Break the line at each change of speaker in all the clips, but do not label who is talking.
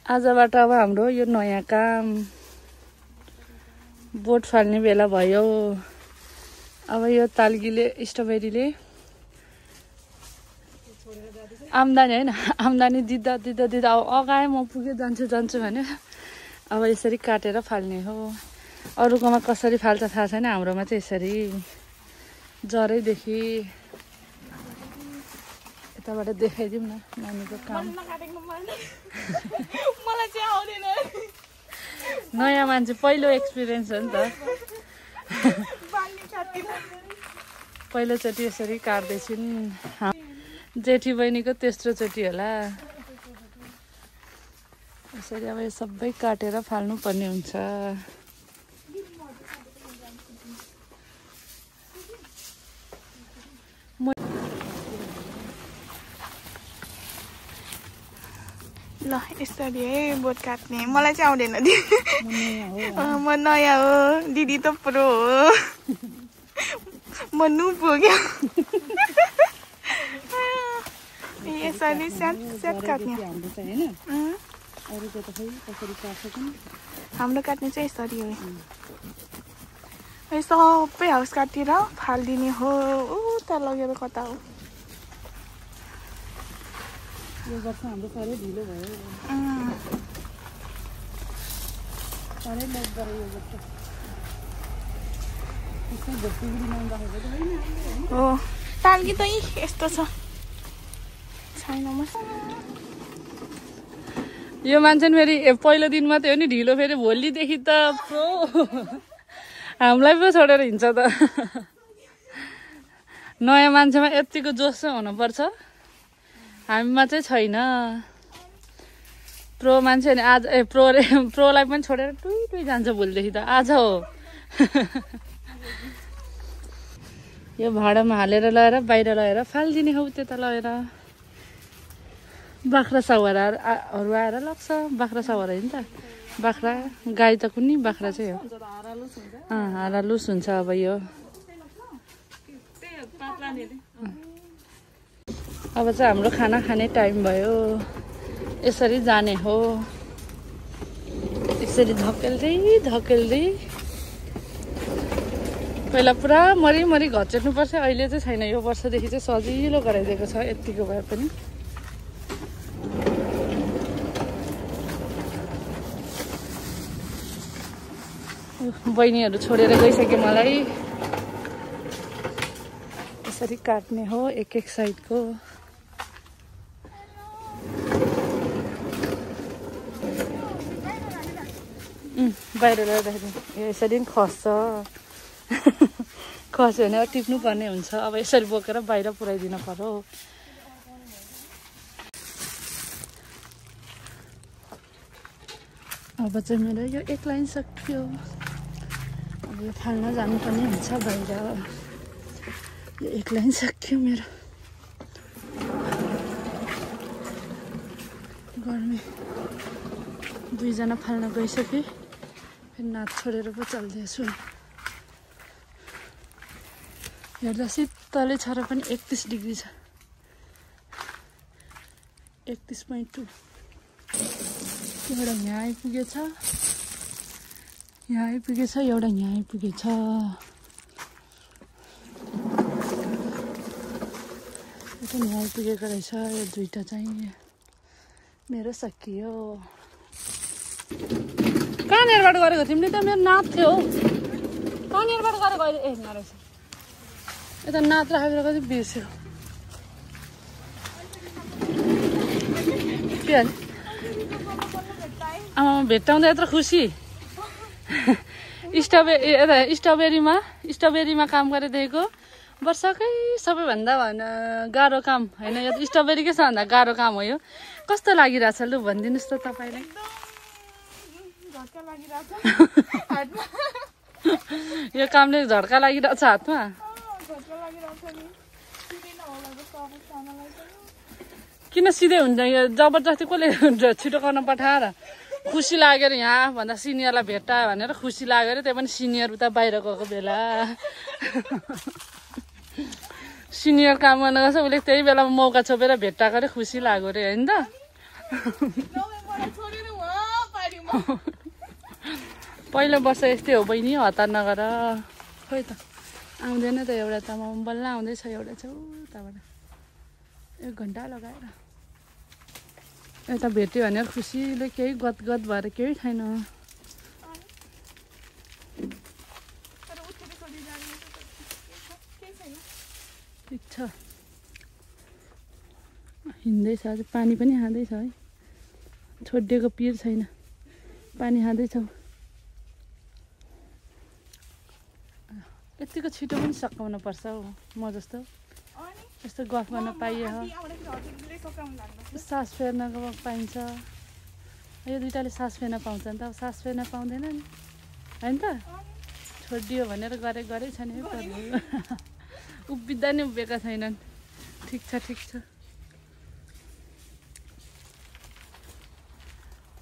आजबाट अब हाम्रो यो नयाँ काम बोट फाल्ने बेला भयो। अब यो तालगीले स्ट्रबेरीले आम्दानी हैन आम्दानी दिँदा दिँदा दिँदा अब अगाए म पुगे जान्छु भने अब यसरी काटेर फाल्ने हो। अरूकोमा कसरी फाल्छ थाहा छैन, हाम्रोमा चाहिँ यसरी जरैदेखि यताबाट देखाइदिउँ न नानीको काम।
मलाई चाहिँ आउँदैन।
नयाँ मान्छे पहिलो एक्सपिरियन्स हो नि त। पहिलोचोटि यसरी काट्दैछिन्। जेठी बहिनीको तेस्रोचोटि होला। यसरी अब यो सबै काटेर फाल्नु पर्ने हुन्छ।
ल यसरी है बोट काट्ने। मलाई चाहिँ आउँदैन दिदी। म नयाँ हो, दिदी त प्रो हो। म नुब हो क्या। यसरी स्याट काट्ने। हाम्रो काट्ने चाहिँ यसरी हो। सबै हाउस काटेर फालिदिने हो। उता लगेर कता हो।
यो वर्ष हाम्रो साह्रै ढिलो भयो। साह्रै लग गरे यो वर्ष।
हो तालगी त यस्तो छ छैन।
यो मान्छे फेरि पहिलो दिन मात्रै हो नि ढिलो, फेरि भोलिदेखि त प्रो हामीलाई पो छोडेर हिँड्छ त। नयाँ मान्छेमा यतिको जोस चाहिँ हुनुपर्छ, हामीमा चाहिँ छैन। प्रो मान्छे नि आज प्रोलाई पनि छोडेर टुई जान्छ भोलिदेखि त। आज हो यो भाँडामा हालेर लगाएर बाहिर लगेर फालिदिने हो। त्यता लगेर बाख्रा साउराहरू आएर लाग्छ। बाख्रा साउरा होइन त, बाख्रा गाई त कुनै बाख्रा चाहिँ हो। हारालुस हुन्छ। अब यो अब चाहिँ हाम्रो खाना खाने टाइम भयो। यसरी जाने हो, यसरी धकेल्दै। पहिला पुरा मरी घचेट्नुपर्छ, अहिले चाहिँ छैन। यो वर्षदेखि चाहिँ सजिलो गराइदिएको छ यतिको भए पनि। बहिनीहरू छोडेर गइसक्यो मलाई। यसरी काट्ने हो एक साइडको। बाहिर ल्याउँदाखेरि यसरी पनि खस्छ। खस्यो भने टिप्नु पर्ने हुन्छ। अब यसरी बोकेर बाहिर पुऱ्याइदिनु पर्यो। अब चाहिँ मेरो यो एक लाइन सक्यो। अब यो फाल्न जानुपर्ने हुन्छ बाहिर। यो एक लाइन सक्यो मेरो। गर्मी दुईजना फाल्न गइसके। फेरि नाच छोडेर पो चल्दैछु। हेर्दा शीतलै छ र पनि 31 डिग्री छ। 31.2। एउटा यहाँ आइपुगेछ, एउटा यहाँ आइपुगेछ। एउटा यहाँ आइपुगेको रहेछ। यो दुईटा चाहिँ मेरो सकियो। कहाँनिरबाट गरेको तिमीले त? मेरो नाथ थियो। कहाँनिरबाट गरेको अहिले? ए नरहेछ, यता नाथ राखेर कति बिर्स्यो। के हाल? आमा भेट्टाउँदा यत्रो खुसी। स्ट्रबेरीमा काम गरेदेखिको वर्षकै सबैभन्दा गाह्रो काम होइन यो स्ट्रबेरीकै सबभन्दा गाह्रो काम हो यो। कस्तो लागिरहेछ लु भनिदिनुहोस् त तपाईँलाई। यो कामले झड्का लागिरहेछ हातमा। किन सिधै हुन्छ यो? जबरजस्ती कसले छिटो गर्न पठाएर खुसी लागेर यहाँ भन्दा सिनियरलाई भेट्टायो भनेर खुसी लागेर, त्यही पनि सिनियर उता बाहिर गएको बेला। सिनियर काम गर्न गएछ, उसले त्यही बेलामा मौका छोपेर भेट्टाएको अरे खुसी लाग्यो अरे होइन त। पहिलो वर्ष यस्तै हो बहिनी, हतार नगर। खोइ त आउँदैन त एउटा त, म बल्ल आउँदैछ एउटा छ उताबाट 1 घन्टा लगाएर। यता भेट्यो भने खुसीले केही गदगद भएर केही छैन। ठिक छ, हिँड्दैछ आज। पानी पनि खाँदैछ है, छोडिदिएको पिर छैन, पानी खाँदैछौँ। यतिको छिटो पनि सकाउनु पर्छ हौ, म जस्तो यस्तो गफ गर्न पाइए हो। सास फेर्नको पाइन्छ, यो दुइटाले सास फेर्न पाउँछ नि त, अब सास फेर्न पाउँदैन नि होइन त। छोडिदियो भनेर गरेकै छ नि, उभिँदा नि उभिएका छैनन्। ठिक छ ठिक छ।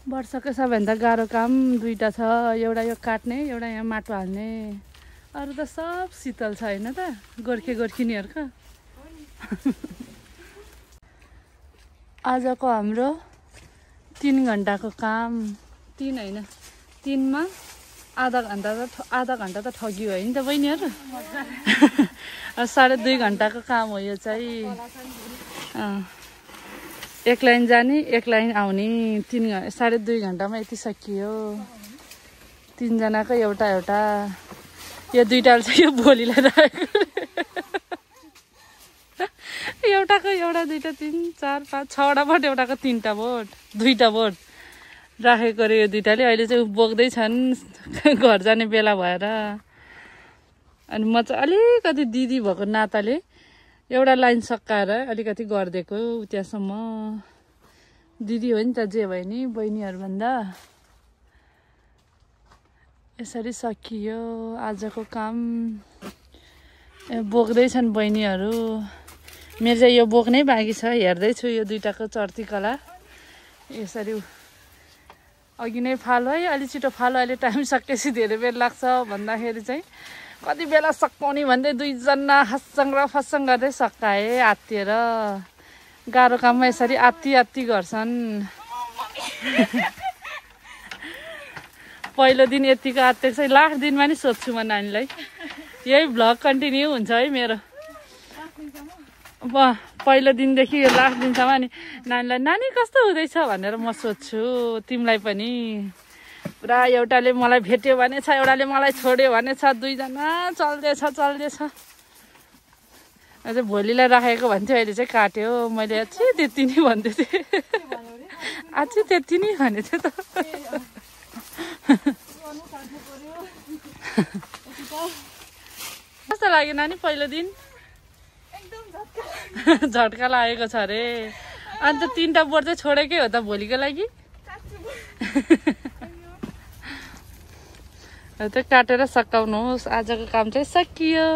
वर्षको सबैभन्दा गाह्रो काम दुईटा छ, एउटा यो काट्ने, एउटा यहाँ माटो हाल्ने। अरू त सब शीतल छ होइन त गोर्खेनीहरूको। आजको हाम्रो 3 घन्टाको काम, 3 होइन 3मा आधा घन्टा त ठग्यो होइन त बहिनीहरू। 2.5 घन्टाको काम हो यो चाहिँ। 1 लाइन जाने 1 लाइन आउने, 2.5 घन्टामा यति सकियो। 3 जनाको एउटा यो दुइटाले चाहिँ यो भोलिलाई राखेको, एउटाको एउटा 2 3 4 5 6वटा भोट, एउटाको 3टा भोट, 2टा भोट राखेको रे यो दुइटाले। अहिले चाहिँ बोक्दैछन् घर जाने बेला भएर। अनि म चाहिँ अलिकति दिदी भएको नाताले एउटा लाइन सकाएर अलिकति गरिदिएको त्यहाँसम्म। दिदी हो नि त जे भयो नि बहिनीहरूभन्दा। यसरी सकियो आजको काम। बोक्दैछन् बहिनीहरू, मेरो चाहिँ यो बोक्नै बाँकी छ। हेर्दैछु यो दुइटाको चर्ती कला। यसरी अघि नै फालो है, अलि छिटो फालो, अहिले टाइम सकेपछि धेरै बेर लाग्छ भन्दाखेरि चाहिँ कति बेला सकाउने भन्दै 2 जना हस्सङ र फस्सङ गर्दै सकाए आत्तिएर। गाह्रो काममा यसरी आत्ती गर्छन्। पहिलो दिन यतिको आत्तिएको चाहिँ लास्ट दिनमा नि सोध्छु म नानीलाई। यही भ्लग कन्टिन्यू हुन्छ है मेरो। पहिलो दिनदेखि यो लास्ट दिनसम्म। अनि नानीलाई नानी कस्तो हुँदैछ भनेर म सोध्छु, तिमीलाई पनि। पुरा एउटाले मलाई भेट्यो भने छ, एउटाले मलाई छोड्यो भने छ, 2 जना चल्दैछ। अझै भोलिलाई राखेको भन्थ्यो, अहिले चाहिँ काट्यो। मैले अझै त्यति नै भन्दै थिएँ, अझै त्यति नै भनेको थिएँ त। कस्तो लाग्यो नानी पहिलो दिन? झट्का लागेको छ अरे। अन्त 3टा बोर्ड चाहिँ छोडेकै हो त भोलिको लागि। त्यो काटेर सकाउनुहोस्। आजको काम चाहिँ सकियो।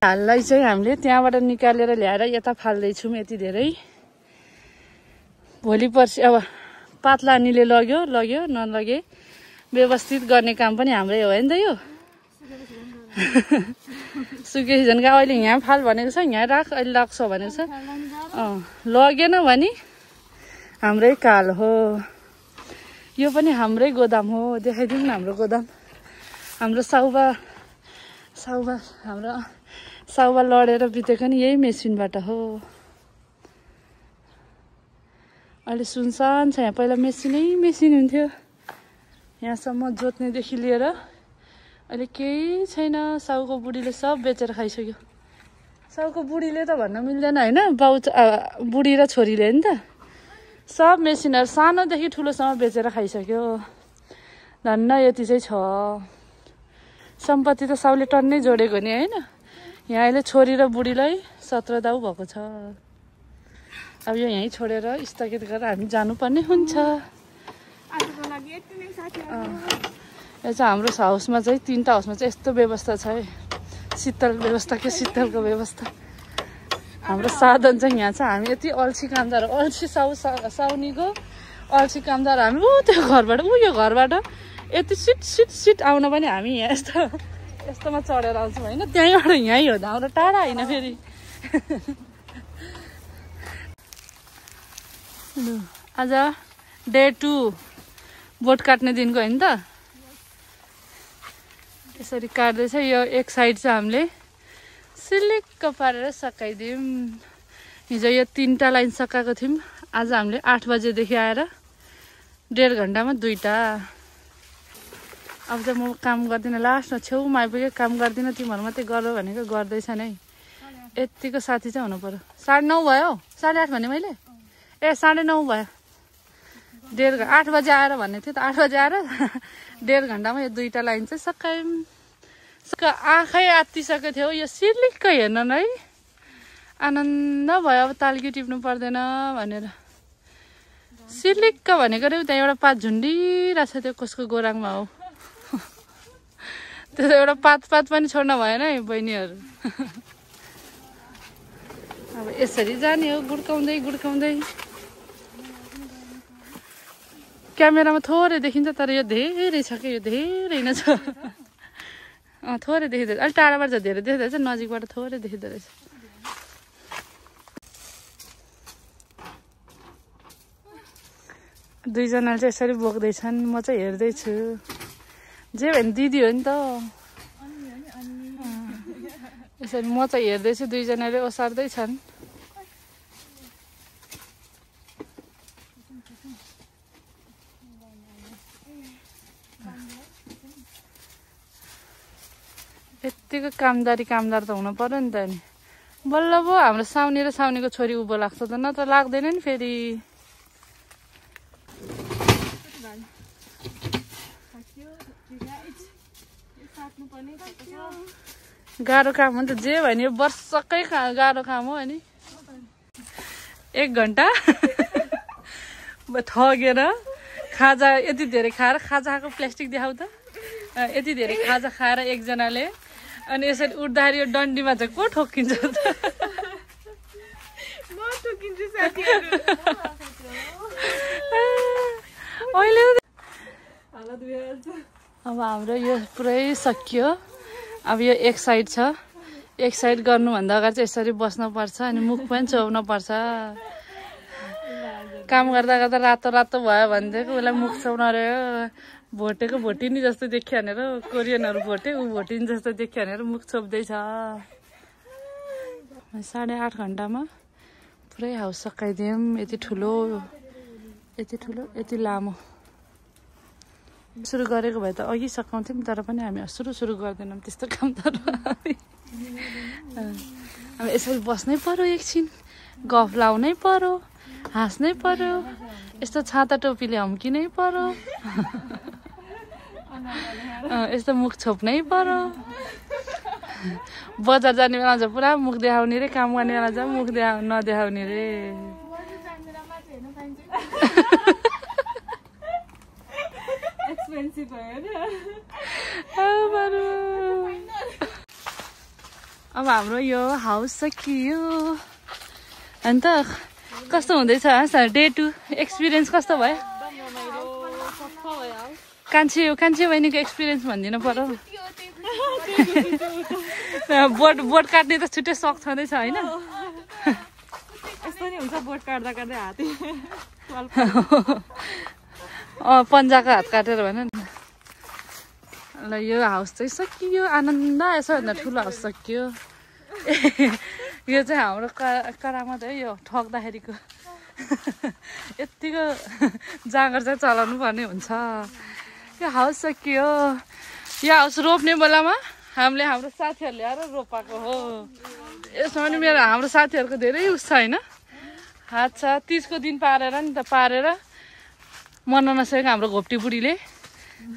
हाललाई चाहिँ हामीले त्यहाँबाट निकालेर ल्याएर यता फाल्दैछौँ यति धेरै। भोलि पर्सि अब पातला अनिले लग्यो नलगे व्यवस्थित गर्ने काम पनि हाम्रै हो नि त यो। सुके सिजनका अहिले यहाँ फाल भनेको छ, यहाँ राख, अहिले लाग्छ भनेको छ। लगेन भने हाम्रै काल हो। यो पनि हाम्रै गोदाम हो, देखाइदिउँ न हाम्रो गोदाम। हाम्रो साउबा लडेर बितेको नि यही मेसिनबाट हो। अहिले सुनसान छ यहाँ, पहिला मेसिन हुन्थ्यो। यहाँसम्म जोत्नेदेखि लिएर अहिले केही छैन। साउको बुढीले सब बेचेर खाइसक्यो। साउको बुढीले त भन्न मिल्दैन होइन, बुढी र छोरीले नि त। सब मेसिनहरू सानोदेखि ठुलोसम्म बेचेर खाइसक्यो। धन्न यति चाहिँ छ। सम्पत्ति त साउले टन्नै जोडेको नि होइन। यहाँ अहिले छोरी र बुढीलाई 17 दाउ भएको छ। अब यो यहीँ छोडेर स्थगित गरेर हामी जानुपर्ने हुन्छ। यो चाहिँ हाम्रो हाउसमा चाहिँ 3टा हाउसमा चाहिँ यस्तो व्यवस्था छ है, शीतल व्यवस्था के शीतलको व्यवस्था। हाम्रो साधन चाहिँ यहाँ छ। हामी यति अल्छी कामदार, अल्छी साउनीको अल्छी कामदार हामी। त्यो घरबाट यो घरबाट यति सिट आउन पनि हामी यहाँ यस्तोमा चढेर आउँछौँ होइन। त्यहीँबाट यहीँ हो, हाम्रो टाढा होइन फेरि। आज डे 2 बोट काट्ने दिनको होइन त यसरी काट्दैछ यो एक साइड चाहिँ हामीले सिलिक्क पारेर सकाइदियौँ हिजो यो 3टा लाइन सकाएको थियौँ आज हामीले 8 बजेदेखि आएर 1.5 घन्टामा 2टा अब चाहिँ म काम गर्दिनँ लास्टमा छेउमा आइपुगेँ काम गर्दिनँ तिमीहरू मात्रै गर भनेको गर्दैछ नै यतिको साथी चाहिँ हुनु पर्यो 9:30 भयो 8:30 भने मैले ए 9:30 भयो 8 बजे आएर भन्ने थियो त 8 बजे आएर 1.5 घन्टामा यो 2टा लाइन चाहिँ सकायौँ आँखै आत्तिसकेको थियो यो सिलिक्क हेर्न नै आनन्द भयो अब तालकी टिप्नु पर्दैन भनेर सिलिक्क भनेको रे त्यहाँ एउटा पात झुन्डिरहेछ त्यो कसको गोराङमा हो त्यो एउटा पात पनि छोड्न भएन है बहिनीहरू अब यसरी जाने हो गुड्काउँदै क्यामेरामा थोरै देखिन्छ तर यो धेरै छ कि यो धेरै नै छ थोरै देखिँदैछ अलिक टाढाबाट चाहिँ धेरै देखिँदैछ नजिकबाट थोरै देखिँदो रहेछ दुईजनाले चाहिँ यसरी बोक्दैछन् म चाहिँ हेर्दैछु जे भने दिदी हो नि त यसरी म चाहिँ हेर्दैछु दुईजनाले ओसार्दैछन् यत्तिको कामदार त हुनु पर्यो नि त नि बल्ल पो हाम्रो साउनी र साउनीको छोरी उँभो लाग्छ त नत्र लाग्दैन नि फेरि गाह्रो काम हो नि त जे भने वर्षकै गाह्रो काम हो अनि 1 घन्टा ठगेर खाजा यति धेरै खाएर खाजा खाएको प्लास्टिक देखाउ त यति धेरै खाजा खाएर एकजनाले अनि यसरी उठ्दाखेरि यो डन्डीमा चाहिँ को ठोकिन्छ त अब हाम्रो यो पुरै सकियो अब यो एक साइड छ एक साइड गर्नुभन्दा अगाडि चाहिँ यसरी बस्नुपर्छ अनि मुख पनि चोब्न पर्छ काम गर्दा रातो भयो भनेदेखि उसलाई मुख चोब्न रह्यो भोटेको भोटिनी जस्तो देखियो भनेर कोरियनहरू भोटे ऊ भोटिनी जस्तो देखियो भनेर मुख छोप्दैछ 8.5 घन्टामा पुरै हाउस सकाइदियौँ यति ठुलो यति लामो सुरु गरेको भए त अघि सकाउँथ्यौँ तर पनि हामी सुरु गर्दैनौँ त्यस्तो काम त अब यसरी बस्नै पर्यो एकछिन गफ लाउनै पर्यो हाँस्नै पर्यो यस्तो छाता टोपीले हम्किनै पर्यो यस्तो मुख छोप्नै पर्यो बजार जाने बेला चाहिँ पुरा मुख देखाउने रे काम गर्ने बेला चाहिँ मुख नदेखाउने रे अब हाम्रो यो हाउस सकियो अनि त कस्तो हुँदैछ डे 2 एक्सपिरियन्स कस्तो भयो कान्छी बहिनीको एक्सपिरियन्स भनिदिनु पर्यो बोट काट्ने त छुट्टै सक छँदैछ होइन
यस्तो नि हुन्छ बोट काट्दा हाते
पन्जाको हात काटेर भन नि ल यो हाउस चाहिँ सकियो आनन्द यसो भन्दा ठुलो हाउस सकियो यो चाहिँ हाम्रो करामत है यो ठग्दाखेरिको यत्तिको जाँगर चाहिँ चलाउनु पर्ने हुन्छ यो हाउस सकियो यो हाउस रोप्ने बेलामा हामीले हाम्रो साथीहरूले आएर रोपाएको हो यसमा पनि हाम्रो साथीहरूको धेरै उस छ होइन हात छ 30 को दिन पारेर नि त पारेर मन नसकेको हाम्रो घोप्टी बुढीले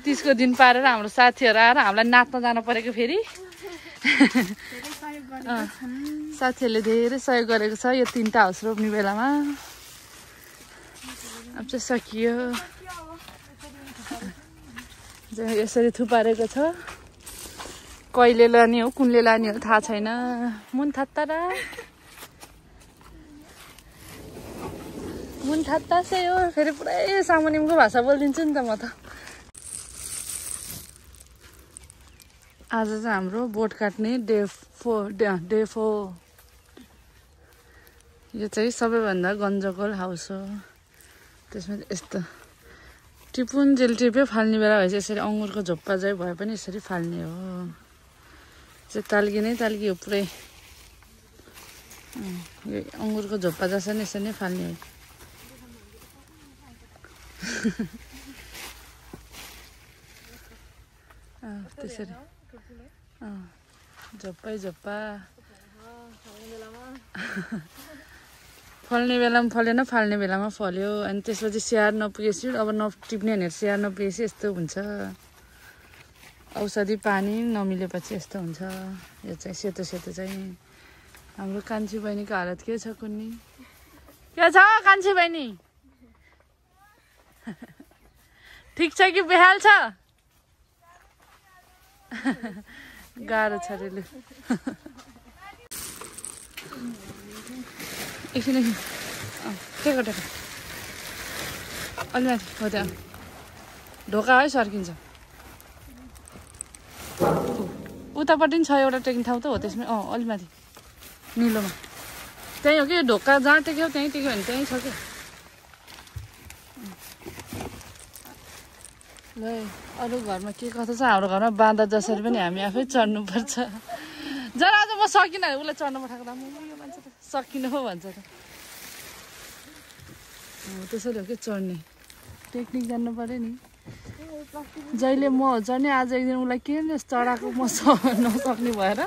30 को दिन पारेर हाम्रो साथीहरू आएर हामीलाई नाच्न जानु परेको फेरि साथीहरूले धेरै सहयोग गरेको छ यो 3टा हाउस रोप्ने बेलामा अब चाहिँ सकियो यसरी थुपारेको छ कहिले लाने हो कुनले लाने हो थाहा छैन मुन थात्ता चाहिँ हो फेरि पुरै सामुनिमको भाषा बोलिदिन्छु नि त म त आज चाहिँ हाम्रो बोट काट्ने डे 4 यो चाहिँ सबैभन्दा गन्जगोल हाउस हो त्यसमा यस्तो टिपुन्जेल टिप्यो फाल्ने बेला भएपछि यसरी अङ्गुरको झोप्पा चाहिँ भए पनि यसरी फाल्ने हो चाहिँ ताल्कियो पुरै यो अङ्गुरको झोप्पा जसो नि यसरी नै फाल्ने हो त्यसरी झोप्पा फल्ने बेलामा फलेन फाल्ने बेलामा फल्यो अनि त्यसपछि स्याहार नपुगेपछि अब नटिप्ने भनेर स्याहार नपुगेपछि यस्तो हुन्छ औषधि पानी नमिलेपछि यस्तो हुन्छ यो चाहिँ सेतो चाहिँ हाम्रो कान्छी बहिनीको हालत के छ कुन्नी के छ कान्छी बहिनी ठिक छ कि बेहाल छ गाह्रो छ रे लु एकछिन के गर्दा अलि माथि हो त्यहाँ ढोका है सर्किन्छ उतापट्टि पनि छ एउटा टेक्ने ठाउँ त हो त्यसमै अलि माथि निलोमा त्यहीँ हो कि ढोका जहाँ टेक्यो त्यहीँ टेक्यो भने त्यहीँ छ क्या ल अरू घरमा के कस्तो छ हाम्रो घरमा बाँधा जसरी पनि हामी आफै चढ्नुपर्छ जरा आज म सकिनँ उसलाई चढ्न पठाएको त यो मान्छे त सकिनँ हो भन्छ त त्यसरी हो कि चढ्ने टेक्निक जान्नु पऱ्यो नि जहिले म चढ्ने आज एक दिन उसलाई के चढाएको म नसक्ने भएर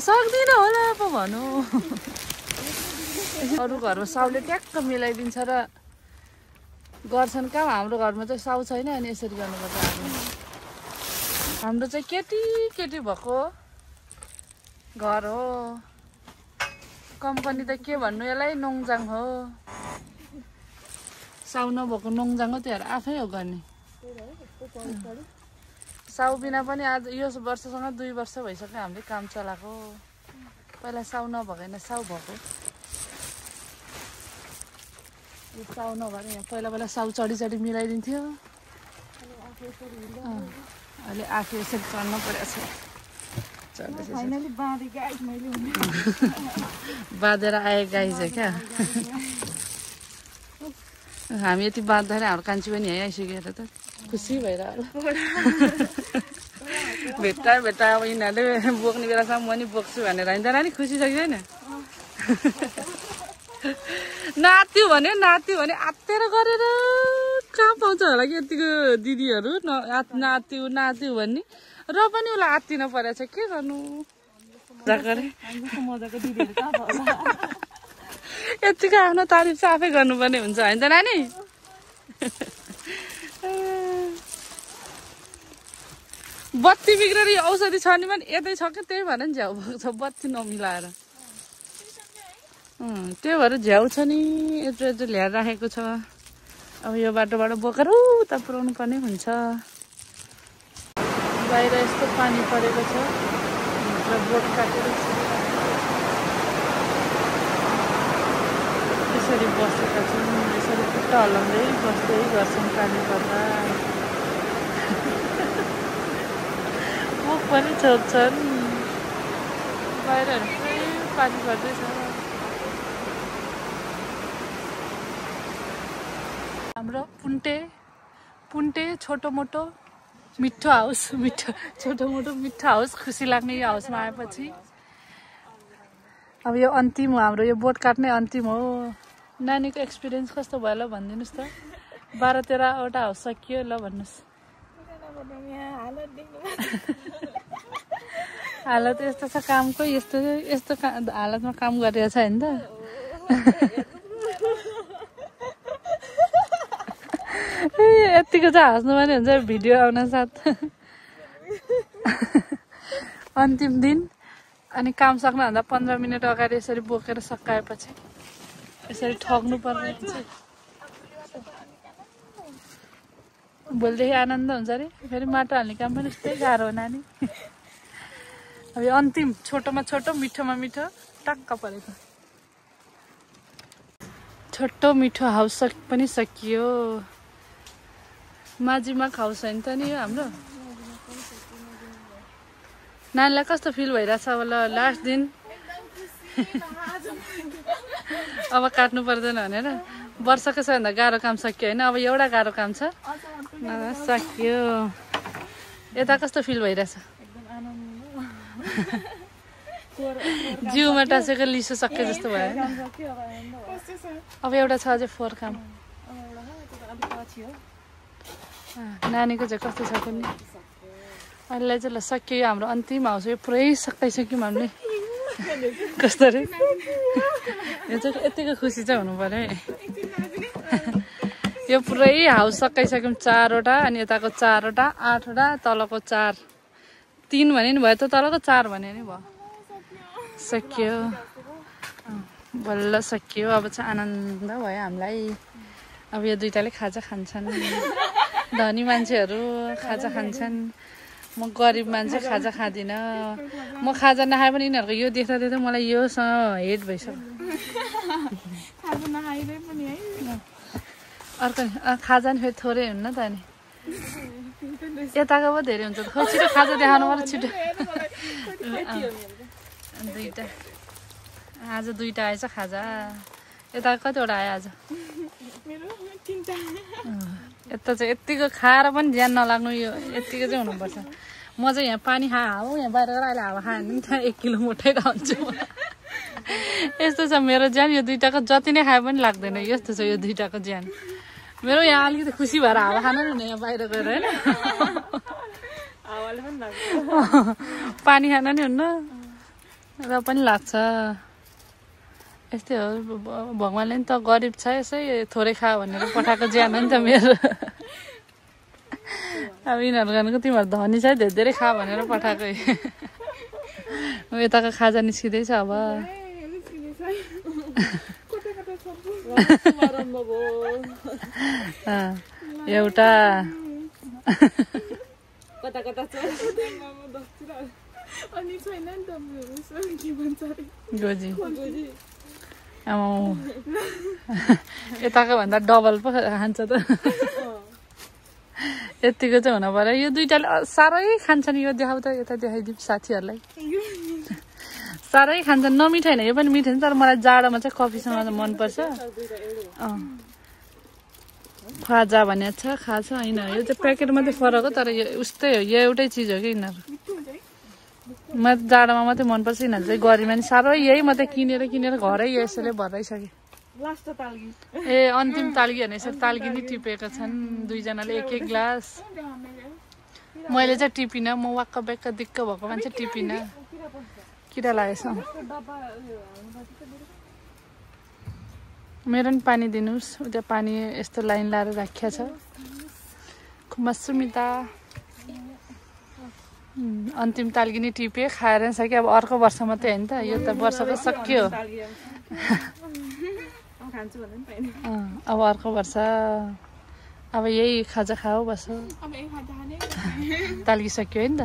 सक्दिनँ होला पो भनौँ अरू घरमा साउले ट्याक्क मिलाइदिन्छ र गर्छन् काम हाम्रो घरमा चाहिँ साउ छैन अनि यसरी गर्नुपर्छ हाम्रो चाहिँ केटी भएको घर हो कम्पनी त के भन्नु यसलाई नोङजाङ हो साउ नभएको नोङजाङ हो त्योहरू आफै हो गर्ने साउ बिना पनि आज यो वर्षसँग 2 वर्ष भइसक्यो हामीले काम चलाएको पहिला साउ नभएको होइन साउ भएको यो साउ नभएर यहाँ पहिला साउ चढी मिलाइदिन्थ्यो अहिले आफै यसरी चढ्नु परेको छ बाँधेर आए गाई चाहिँ क्या हामी यति बाँध्दाखेरि हाम्रो कान्छी पनि यहीँ आइसकेर त खुसी भएर भेट्टा अब यिनीहरूले बोक्ने बेलासम्म म नि बोक्छु भनेर होइन नानी खुसी छ कि छैन नाच्यो भने आत्तेर गरेर कहाँ पाउँछ होला कि यतिको दिदीहरू नाच्यो भन्ने र पनि उसलाई आत्तिन परेछ के गर्नु यतिको आफ्नो तारिफ चाहिँ आफै गर्नुपर्ने हुन्छ होइन त नानी बत्ती बिग्रेर यो औषधि छर्ने पनि यतै छ क्या त्यही भएर नि झ्याउ भएको छ बत्ती नमिलाएर त्यही भएर झ्याउ छ नि यत्रो ल्याएर राखेको छ अब यो बाटोबाट बोकेर उता पुऱ्याउनु पर्ने हुन्छ बाहिर यस्तो पानी परेको छ बोट काटेर यसरी बसेका छौँ यसरी खुट्टा हल्लाउँदै बस्दै गर्छौँ पानी पर्दा मुख पनि छोड्छन् बाहिरहरू पुरै पानी पर्दैछ हाम्रो पुन्टे छोटो मोटो मिठो हाउस छोटो मोटो मिठो हाउस खुसी लाग्ने यो हाउसमा आएपछि अब यो अन्तिम हो हाम्रो यो बोट काट्ने अन्तिम हो नानीको एक्सपिरियन्स कस्तो भयो ल भनिदिनुहोस् त 12-13वटा हाउस सकियो ल भन्नुहोस् हालत यस्तो छ कामको यस्तो हालतमा काम गरिरहेको छ होइन त यतिको चाहिँ हाँस्नु पनि हुन्छ भिडियो आउन साथ अन्तिम दिन अनि काम सक्नुभन्दा 15 मिनट अगाडि यसरी बोकेर सकाएपछि यसरी ठग्नु पर्ने भोलिदेखि आनन्द हुन्छ अरे फेरि माटो हाल्ने काम पनि यस्तै गाह्रो हो नानी अब यो अन्तिम छोटोमा छोटो मिठोमा मिठो टक्क परेको छोटो मिठो हाउस पनि सकियो माझीमा हाउस होइन त नि यो हाम्रो नानीलाई कस्तो फिल भइरहेछ अब ल लास्ट दिन अब काट्नु पर्दैन भनेर वर्षको सबैभन्दा गाह्रो काम सक्यो होइन अब एउटा गाह्रो काम छ सक्यो यता कस्तो फिल भइरहेछ जिउमा टाँसेको लिसो सक्यो जस्तो भयो अब एउटा छ अझै 4 काम नानीको चाहिँ कस्तो छ पनि अहिले चाहिँ ल सक्यो यो हाम्रो अन्तिम हाउस यो पुरै सकाइसक्यौँ हामीले कस्तो रे यो चाहिँ यतिको खुसी चाहिँ हुनु पर्यो है यो पुरै हाउस सकाइसक्यौँ 4वटा अनि यताको 4वटा 8वटा तलको 4 3 भने नि भयो त तलको 4 भने नि भयो सक्यो बल्ल सक्यो अब चाहिँ आनन्द भयो हामीलाई अब यो दुईटाले खाजा खान्छन् धनी मान्छेहरू खाजा खान्छन् म गरिब मान्छे खाजा खाँदिनँ म खाजा नखाए पनि यिनीहरूको यो देख्दा देख्दा मलाई योसँग हेड भइसक्यो अर्को खाजा नि फेरि थोरै हुन्न त नि यताको पो धेरै हुन्छ खोइ छिटो खाजा देखाउनु पर्यो छिटो दुईटा आज 2टा आएछ खाजा यता कतिवटा आयो आज यता चाहिँ यतिको खाएर पनि ध्यान नलाग्नु यो यतिको चाहिँ हुनुपर्छ म चाहिँ यहाँ पानी हावा यहाँ बाहिर अहिले हावा खायो भने त्यहाँ 1 किलो मोटाइरहेको हुन्छु यस्तो छ मेरो ज्यान यो 2टाको जति नै खाए पनि लाग्दैन यस्तो छ यो 2टाको ज्यान मेरो यहाँ अलिकति खुसी भएर हावा खानु नि यहाँ बाहिर गएर होइन पानी खान नि हुन्न र पनि लाग्छ यस्तै हो भगवान्ले नि त गरिब छ यसै थोरै खा भनेर पठाएको ज्यान हो नि त मेरो अब यिनीहरू गर्नुको तिमीहरू धनी छ धेरै धेरै खा भनेर पठाएको यताको खाजा निस्किँदैछ अब एउटा गोजी यताको भन्दा डबल पो खान्छ त यतिको चाहिँ हुन पर्यो यो 2टाले साह्रै खान्छन् यो देखाउ त यता देखाइदिउँ साथीहरूलाई साह्रै खान्छन् नमिठो होइन यो पनि मिठो नि तर मलाई जाडोमा चाहिँ कफीसँग मनपर्छ खाजा भने छ खाछ होइन यो चाहिँ प्याकेट मात्रै फरक हो तर यो उस्तै हो यो एउटै चिज हो कि यिनीहरू म जाडोमा मात्रै मनपर्छ यिनीहरू चाहिँ गरिबमा नि साह्रो यही मात्रै किनेर घरै यसैले भराइसकेँ ए अन्तिम ताल्गी भने यसरी ताल्गी नि टिपेका छन् 2जनाले 1-1 ग्लास मैले चाहिँ टिपिनँ म वाक्क बेक्क दिक्क भएको मान्छे टिपिनँ किरा लागेछ मेरो नि पानी दिनुहोस् उता पानी यस्तो लाइन लाएर राखिया छ सुमिता अन्तिम ताल्गी नि टिपे खाएर सक्यो अब अर्को वर्ष मात्रै होइन त यो त वर्षको सक्यो अब अर्को वर्ष अब यही खाजा खाऊ बस ताल्गी सक्यो है नि त